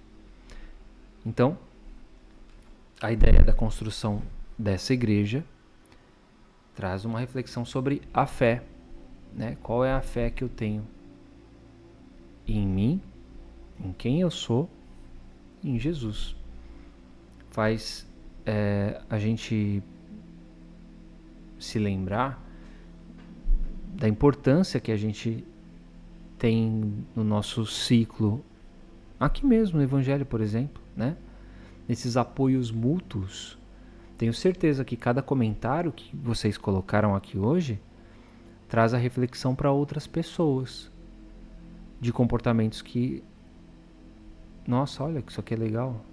Então, a ideia da construção dessa igreja traz uma reflexão sobre a fé, né? Qual é a fé que eu tenho em mim, em quem eu sou, em Jesus. Faz a gente se lembrar da importância que a gente tem no nosso ciclo, aqui mesmo no Evangelho, por exemplo, né? Nesses apoios mútuos. Tenho certeza que cada comentário que vocês colocaram aqui hoje traz a reflexão para outras pessoas de comportamentos que, nossa, olha, isso aqui é legal.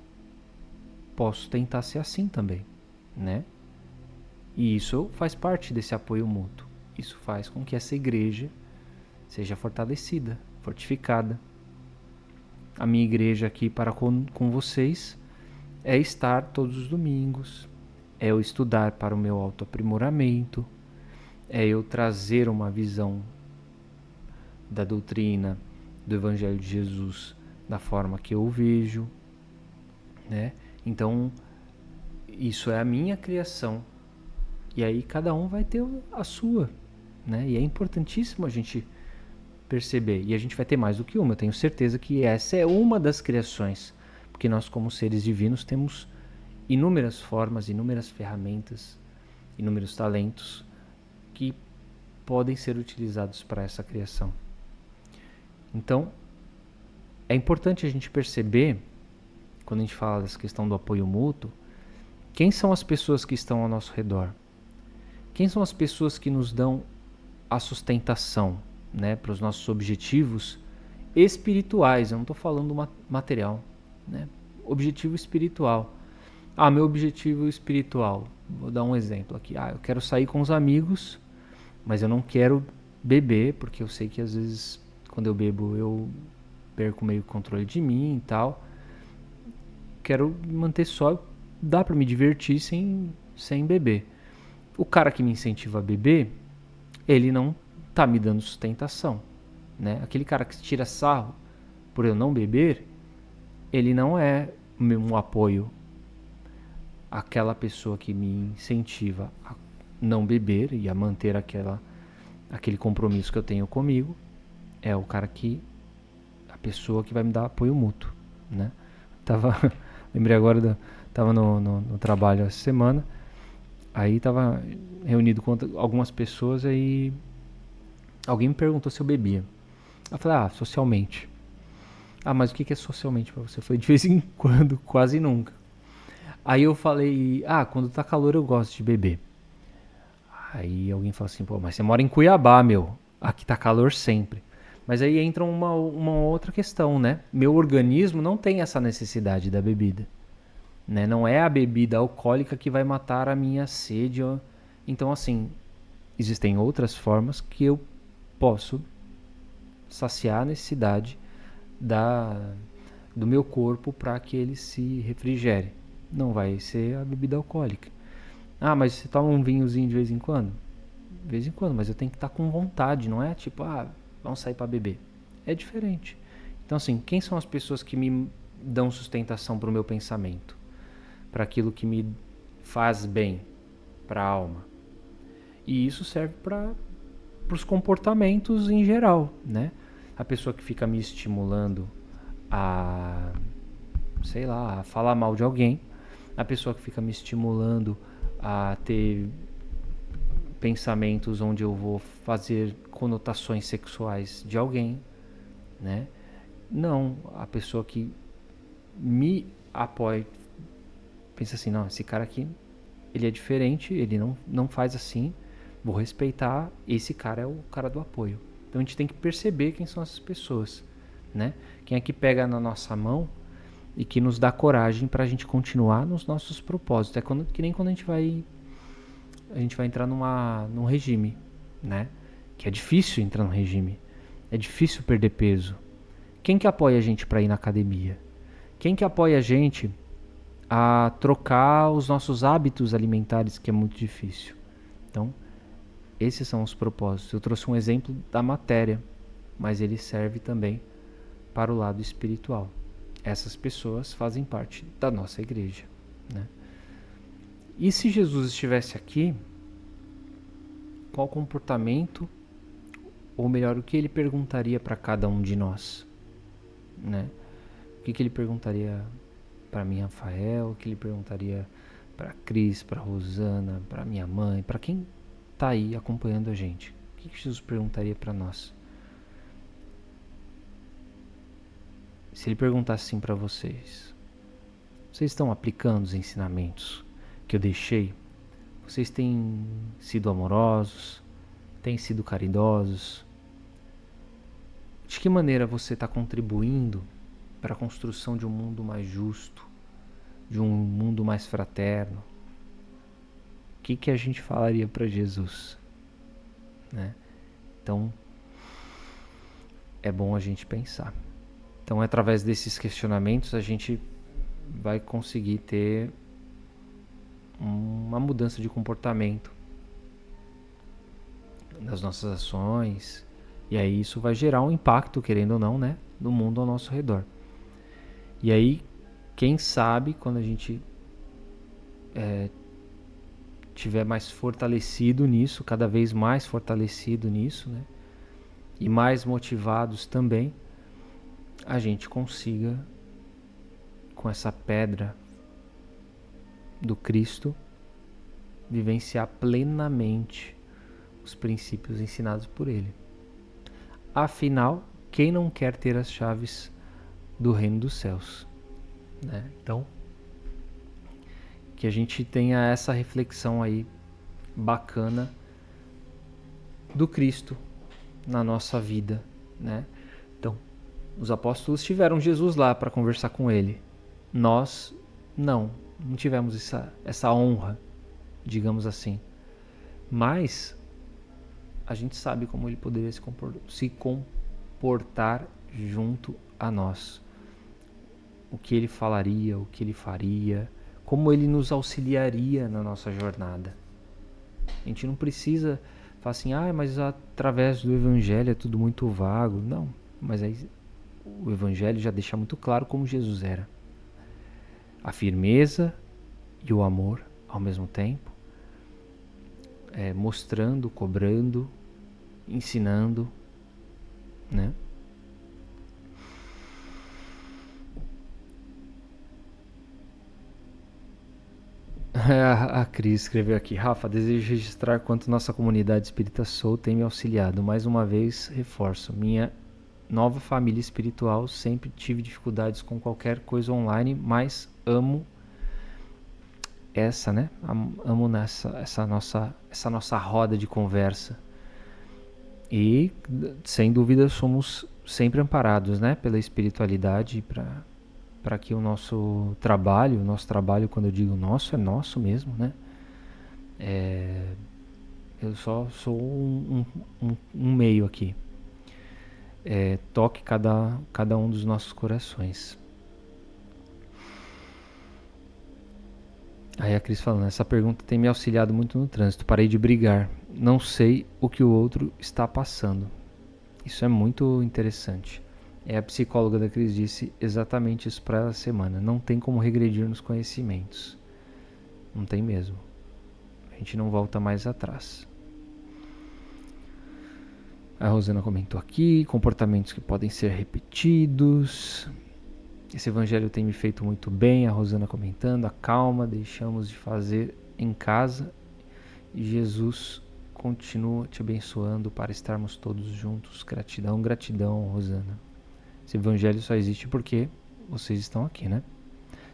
Posso tentar ser assim também, né? E isso faz parte desse apoio mútuo. Isso faz com que essa igreja seja fortalecida, fortificada. A minha igreja aqui para com vocês é estar todos os domingos, é eu estudar para o meu autoaprimoramento, é eu trazer uma visão da doutrina do Evangelho de Jesus da forma que eu o vejo, né? Então, isso é a minha criação. E aí cada um vai ter a sua, né? E é importantíssimo a gente perceber. E a gente vai ter mais do que uma. Eu tenho certeza que essa é uma das criações. Porque nós, como seres divinos, temos inúmeras formas, inúmeras ferramentas, inúmeros talentos que podem ser utilizados para essa criação. Então, é importante a gente perceber, quando a gente fala dessa questão do apoio mútuo, quem são as pessoas que estão ao nosso redor? Quem são as pessoas que nos dão a sustentação, né, para os nossos objetivos espirituais? Eu não estou falando material, né? Objetivo espiritual. Meu objetivo espiritual. Vou dar um exemplo aqui. Eu quero sair com os amigos, mas eu não quero beber, porque eu sei que às vezes quando eu bebo eu perco meio o controle de mim e tal. Quero manter só, dá para me divertir sem beber. O cara que me incentiva a beber, ele não tá me dando sustentação, né? Aquele cara que tira sarro por eu não beber, ele não é um apoio. Aquela pessoa que me incentiva a não beber e a manter aquele compromisso que eu tenho comigo é o cara a pessoa que vai me dar apoio mútuo, né? Lembrei agora, tava no trabalho essa semana, aí tava reunido com algumas pessoas, aí alguém me perguntou se eu bebia. Eu falei, socialmente. Mas o que é socialmente pra você? Eu falei, de vez em quando, quase nunca. Aí eu falei, quando tá calor eu gosto de beber. Aí alguém falou assim, mas você mora em Cuiabá, meu. Aqui tá calor sempre. Mas aí entra uma outra questão, né? Meu organismo não tem essa necessidade da bebida, né? Não é a bebida alcoólica que vai matar a minha sede. Então, assim, existem outras formas que eu posso saciar a necessidade do meu corpo para que ele se refrigere. Não vai ser a bebida alcoólica. Mas você toma um vinhozinho de vez em quando? De vez em quando, mas eu tenho que estar com vontade, não é tipo, vamos sair para beber. É diferente. Então, assim, quem são as pessoas que me dão sustentação para o meu pensamento? Para aquilo que me faz bem para a alma? E isso serve para os comportamentos em geral, né? A pessoa que fica me estimulando a, sei lá, a falar mal de alguém, a pessoa que fica me estimulando a ter pensamentos onde eu vou fazer conotações sexuais de alguém, né? Não, a pessoa que me apoia pensa assim, não, esse cara aqui, ele é diferente, ele não faz assim, vou respeitar, esse cara é o cara do apoio. Então a gente tem que perceber quem são essas pessoas, né? Quem é que pega na nossa mão e que nos dá coragem para a gente continuar nos nossos propósitos. Que nem quando a gente vai entrar num regime, né? Que é difícil entrar no regime, é difícil perder peso. Quem que apoia a gente para ir na academia? Quem que apoia a gente a trocar os nossos hábitos alimentares, que é muito difícil? Então, esses são os propósitos. Eu trouxe um exemplo da matéria, mas ele serve também para o lado espiritual. Essas pessoas fazem parte da nossa igreja, né? E se Jesus estivesse aqui, qual comportamento, ou melhor, o que ele perguntaria para cada um de nós, né? O que ele perguntaria para mim, Rafael? O que ele perguntaria para Cris, para Rosana, para minha mãe, para quem está aí acompanhando a gente? O que Jesus perguntaria para nós? Se ele perguntasse assim para vocês: vocês estão aplicando os ensinamentos que eu deixei? Vocês têm sido amorosos? Têm sido caridosos? De que maneira você está contribuindo para a construção de um mundo mais justo, de um mundo mais fraterno? O que a gente falaria para Jesus, né? Então, é bom a gente pensar. Então, através desses questionamentos, a gente vai conseguir ter uma mudança de comportamento nas nossas ações E aí isso vai gerar um impacto, querendo ou não, né, no mundo ao nosso redor. E aí, quem sabe, quando a gente tiver mais fortalecido nisso, cada vez mais fortalecido nisso, né, e mais motivados também, a gente consiga, com essa pedra do Cristo, vivenciar plenamente os princípios ensinados por Ele. Afinal, quem não quer ter as chaves do reino dos céus, né? Então, que a gente tenha essa reflexão aí bacana do Cristo na nossa vida, né? Então, os apóstolos tiveram Jesus lá para conversar com ele. Nós não tivemos essa honra, digamos assim. Mas a gente sabe como ele poderia se comportar junto a nós. O que ele falaria, o que ele faria, como ele nos auxiliaria na nossa jornada. A gente não precisa falar assim, mas através do Evangelho é tudo muito vago. Não, mas aí o Evangelho já deixa muito claro como Jesus era. A firmeza e o amor ao mesmo tempo, mostrando, cobrando, ensinando, né? A Cris escreveu aqui: Rafa, desejo registrar quanto nossa comunidade Espírita Soul tem me auxiliado. Mais uma vez, reforço, minha nova família espiritual, sempre tive dificuldades com qualquer coisa online, mas amo essa, né? Amo essa nossa roda de conversa. E, sem dúvida, somos sempre amparados, né? Pela espiritualidade para que o nosso trabalho, quando eu digo nosso, é nosso mesmo, né? Eu só sou um meio aqui. Toque cada um dos nossos corações. Aí a Cris falando, essa pergunta tem me auxiliado muito no trânsito. Parei de brigar. Não sei o que o outro está passando. Isso é muito interessante. A psicóloga da Cris disse exatamente isso para ela semana. Não tem como regredir nos conhecimentos. Não tem mesmo. A gente não volta mais atrás. A Rosana comentou aqui, comportamentos que podem ser repetidos. Esse evangelho tem me feito muito bem, a Rosana comentando, a calma, deixamos de fazer em casa e Jesus continua te abençoando para estarmos todos juntos. Gratidão, gratidão, Rosana. Esse evangelho só existe porque vocês estão aqui, né?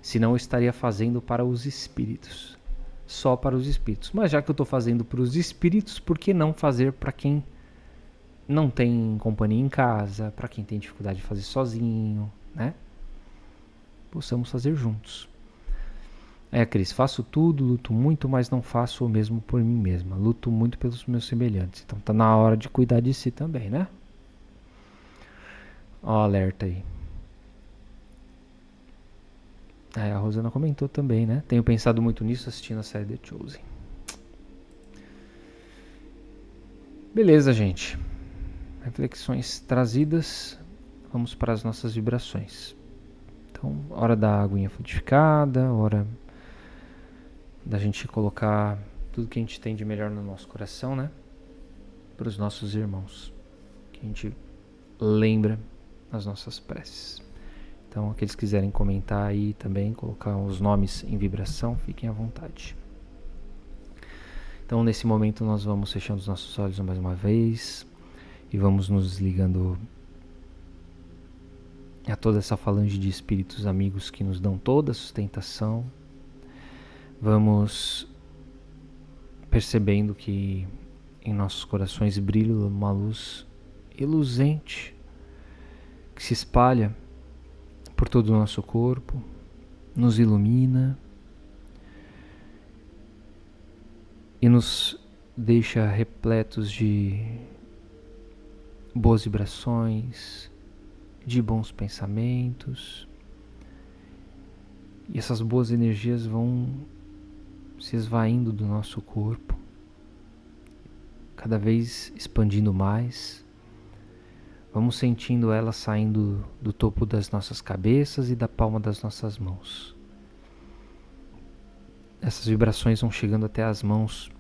Senão eu estaria fazendo para os espíritos, só para os espíritos. Mas já que eu estou fazendo para os espíritos, por que não fazer para quem não tem companhia em casa, para quem tem dificuldade de fazer sozinho, né? Possamos fazer juntos. Cris, faço tudo, luto muito, mas não faço o mesmo por mim mesma. Luto muito pelos meus semelhantes. Então tá na hora de cuidar de si também, né? Ó, alerta aí. A Rosana comentou também, né? Tenho pensado muito nisso assistindo a série The Chosen. Beleza, gente. Reflexões trazidas. Vamos para as nossas vibrações. Então, hora da aguinha frutificada, hora da gente colocar tudo que a gente tem de melhor no nosso coração, né? Para os nossos irmãos. Que a gente lembra nas nossas preces. Então, aqueles que quiserem comentar aí também, colocar os nomes em vibração, fiquem à vontade. Então, nesse momento, nós vamos fechando os nossos olhos mais uma vez e vamos nos ligando a toda essa falange de espíritos amigos que nos dão toda a sustentação. Vamos percebendo que em nossos corações brilha uma luz reluzente que se espalha por todo o nosso corpo, nos ilumina e nos deixa repletos de boas vibrações, de bons pensamentos. E essas boas energias vão se esvaindo do nosso corpo, cada vez expandindo mais, Vamos sentindo ela saindo do topo das nossas cabeças e da palma das nossas mãos. Essas vibrações vão chegando até as mãos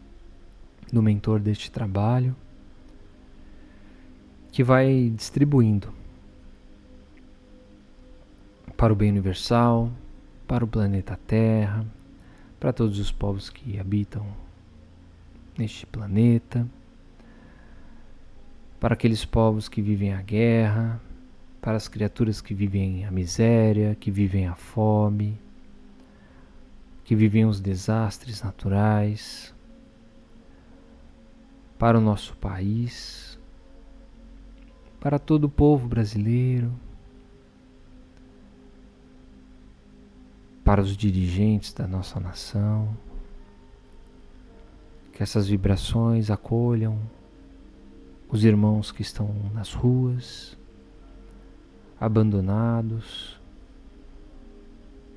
do mentor deste trabalho, que vai distribuindo para o bem universal, para o planeta Terra, para todos os povos que habitam neste planeta, para aqueles povos que vivem a guerra, para as criaturas que vivem a miséria, que vivem a fome, que vivem os desastres naturais, para o nosso país, para todo o povo brasileiro, para os dirigentes da nossa nação. Que essas vibrações acolham os irmãos que estão nas ruas, abandonados,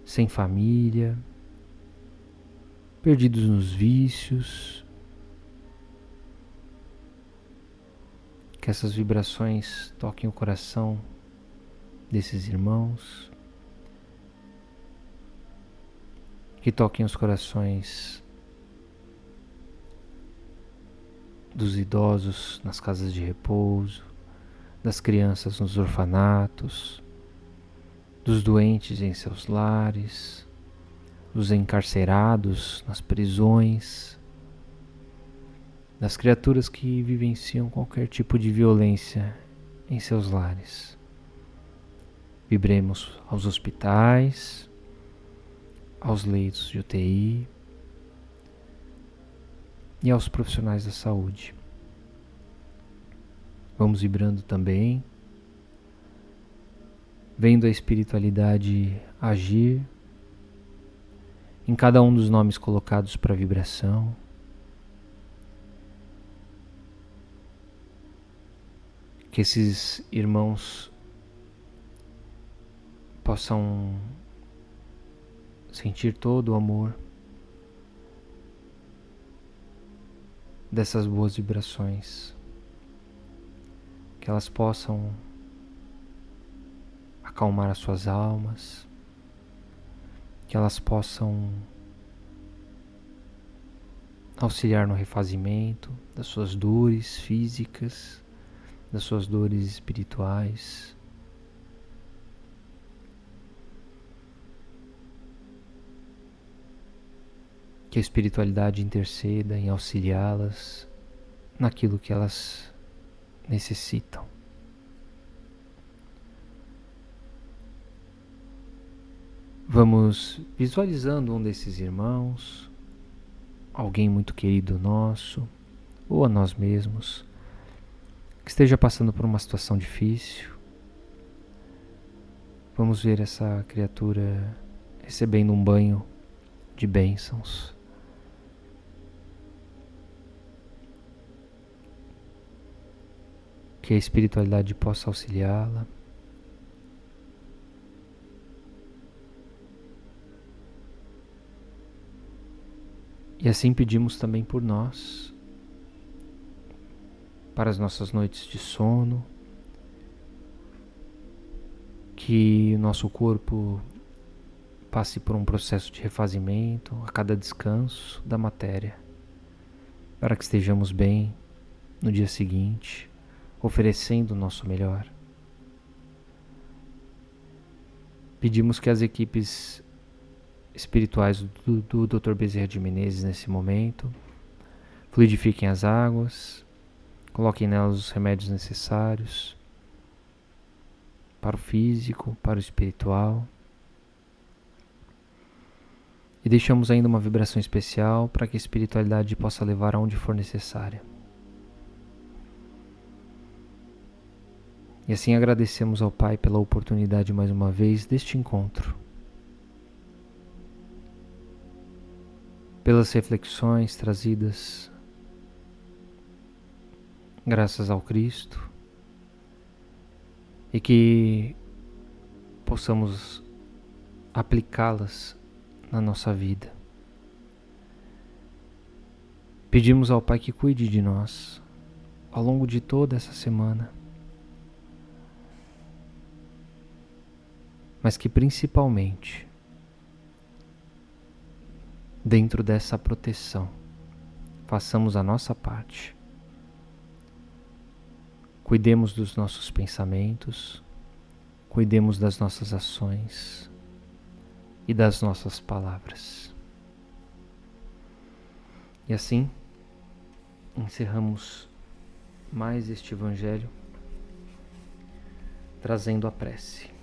sem família, perdidos nos vícios. Que essas vibrações toquem o coração desses irmãos, que toquem os corações dos idosos nas casas de repouso, das crianças nos orfanatos, dos doentes em seus lares, dos encarcerados nas prisões, das criaturas que vivenciam qualquer tipo de violência em seus lares. Vibremos aos hospitais, aos leitos de UTI e aos profissionais da saúde. Vamos vibrando também, vendo a espiritualidade agir em cada um dos nomes colocados para vibração. Que esses irmãos possam sentir todo o amor dessas boas vibrações, que elas possam acalmar as suas almas, que elas possam auxiliar no refazimento das suas dores físicas, das suas dores espirituais. Que a espiritualidade interceda em auxiliá-las naquilo que elas necessitam. Vamos visualizando um desses irmãos, alguém muito querido nosso, ou a nós mesmos, que esteja passando por uma situação difícil. Vamos ver essa criatura recebendo um banho de bênçãos. Que a espiritualidade possa auxiliá-la. E assim pedimos também por nós, para as nossas noites de sono, que o nosso corpo passe por um processo de refazimento a cada descanso da matéria, para que estejamos bem no dia seguinte, oferecendo o nosso melhor. Pedimos que as equipes espirituais do Dr. Bezerra de Menezes nesse momento fluidifiquem as águas, coloquem nelas os remédios necessários para o físico, para o espiritual. E deixamos ainda uma vibração especial para que a espiritualidade possa levar aonde for necessária. E assim agradecemos ao Pai pela oportunidade mais uma vez deste encontro. Pelas reflexões trazidas graças ao Cristo. E que possamos aplicá-las na nossa vida. Pedimos ao Pai que cuide de nós ao longo de toda essa semana, mas que principalmente, dentro dessa proteção, façamos a nossa parte. Cuidemos dos nossos pensamentos, cuidemos das nossas ações e das nossas palavras. E assim, encerramos mais este Evangelho, trazendo a prece.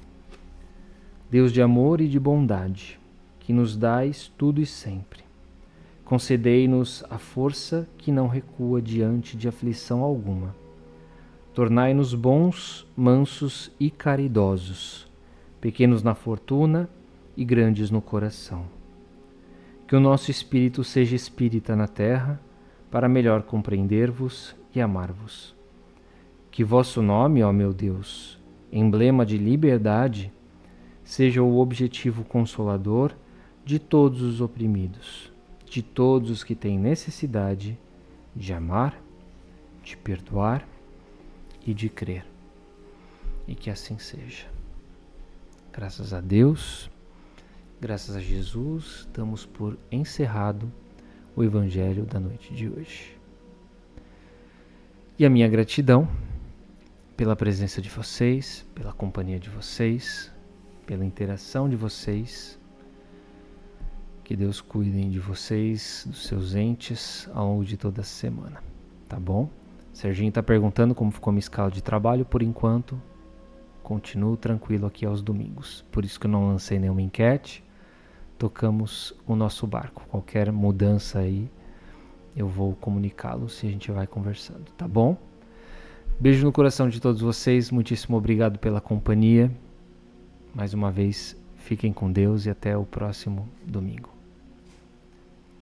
Deus de amor e de bondade, que nos dais tudo e sempre, concedei-nos a força que não recua diante de aflição alguma. Tornai-nos bons, mansos e caridosos, pequenos na fortuna e grandes no coração. Que o nosso espírito seja espírita na terra, para melhor compreender-vos e amar-vos. Que vosso nome, ó meu Deus, emblema de liberdade, seja o objetivo consolador de todos os oprimidos, de todos os que têm necessidade de amar, de perdoar e de crer. E que assim seja. Graças a Deus, graças a Jesus, damos por encerrado o Evangelho da noite de hoje. E a minha gratidão pela presença de vocês, pela companhia de vocês, pela interação de vocês. Que Deus cuide de vocês, dos seus entes, ao longo de toda a semana, tá bom? Serginho está perguntando como ficou minha escala de trabalho. Por enquanto, continuo tranquilo aqui aos domingos. Por isso que eu não lancei nenhuma enquete. Tocamos o nosso barco. Qualquer mudança aí, eu vou comunicá-lo se a gente vai conversando, tá bom? Beijo no coração de todos vocês. Muitíssimo obrigado pela companhia. Mais uma vez, fiquem com Deus e até o próximo domingo.